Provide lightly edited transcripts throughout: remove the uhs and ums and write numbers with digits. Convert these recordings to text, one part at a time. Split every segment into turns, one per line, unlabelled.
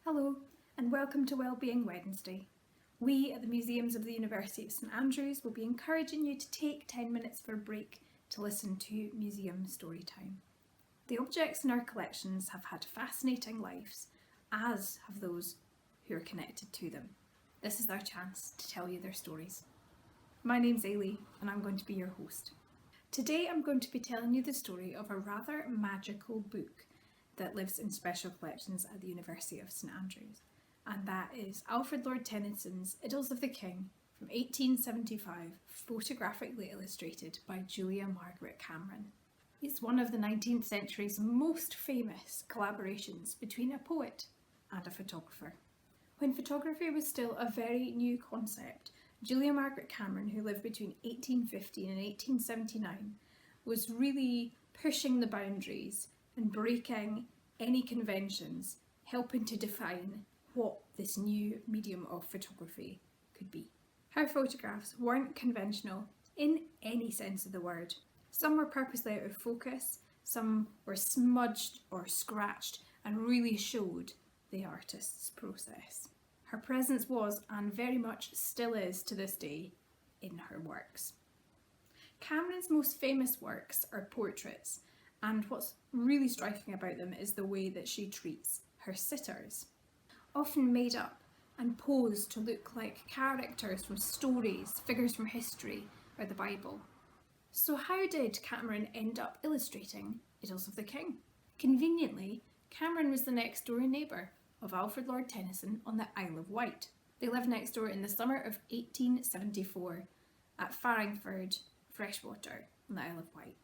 Hello and welcome to Wellbeing Wednesday. We at the Museums of the University of St Andrews will be encouraging you to take 10 minutes for a break to listen to museum storytime. The objects in our collections have had fascinating lives, as have those who are connected to them. This is our chance to tell you their stories. My name's Eilidh and I'm going to be your host. Today I'm going to be telling you the story of a rather magical book that lives in special collections at the University of St Andrews, and that is Alfred Lord Tennyson's Idylls of the King from 1875, photographically illustrated by Julia Margaret Cameron. It's one of the 19th century's most famous collaborations between a poet and a photographer. When photography was still a very new concept, Julia Margaret Cameron, who lived between 1815 and 1879, was really pushing the boundaries and breaking any conventions, helping to define what this new medium of photography could be. Her photographs weren't conventional in any sense of the word. Some were purposely out of focus, some were smudged or scratched and really showed the artist's process. Her presence was, and very much still is to this day, in her works. Cameron's most famous works are portraits, and what's really striking about them is the way that she treats her sitters. Often made up and posed to look like characters from stories, figures from history, or the Bible. So how did Cameron end up illustrating Idylls of the King? Conveniently, Cameron was the next door neighbour of Alfred Lord Tennyson on the Isle of Wight. They lived next door in the summer of 1874 at Farringford, Freshwater, on the Isle of Wight.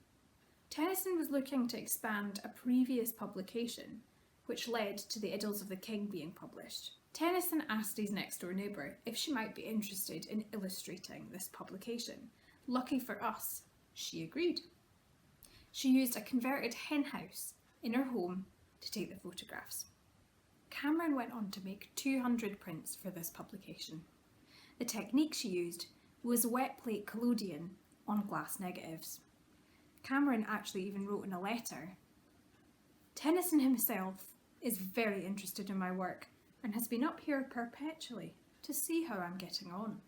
Tennyson was looking to expand a previous publication, which led to the Idylls of the King being published. Tennyson asked his next door neighbour if she might be interested in illustrating this publication. Lucky for us, she agreed. She used a converted hen house in her home to take the photographs. Cameron went on to make 200 prints for this publication. The technique she used was wet plate collodion on glass negatives. Cameron actually even wrote in a letter, "Tennyson himself is very interested in my work and has been up here perpetually to see how I'm getting on."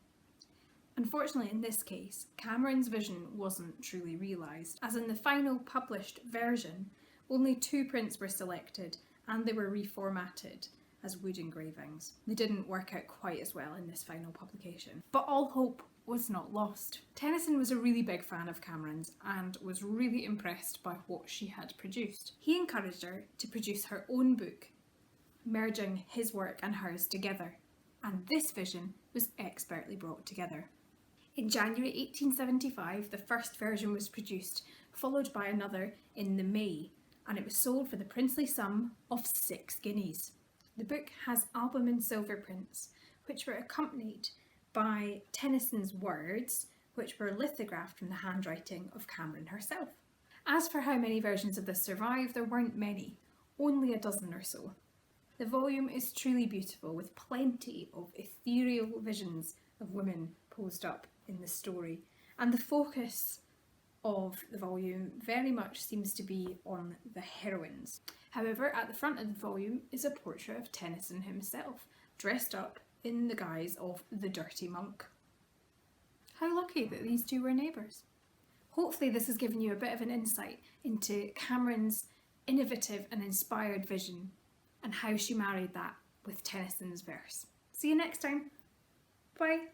Unfortunately, in this case, Cameron's vision wasn't truly realised, as in the final published version, only 2 prints were selected and they were reformatted as wood engravings. They didn't work out quite as well in this final publication. But all hope was not lost. Tennyson was a really big fan of Cameron's and was really impressed by what she had produced. He encouraged her to produce her own book, merging his work and hers together, and this vision was expertly brought together. In January 1875, the first version was produced, followed by another in the May, and it was sold for the princely sum of 6 guineas. The book has album and silver prints, which were accompanied by Tennyson's words, which were lithographed from the handwriting of Cameron herself. As for how many versions of this survive, there weren't many, only a dozen or so. The volume is truly beautiful, with plenty of ethereal visions of women posed up in the story, and the focus of the volume very much seems to be on the heroines. However, at the front of the volume is a portrait of Tennyson himself, dressed up in the guise of the dirty monk. How lucky that these two were neighbours. Hopefully this has given you a bit of an insight into Cameron's innovative and inspired vision and how she married that with Tennyson's verse. See you next time. Bye.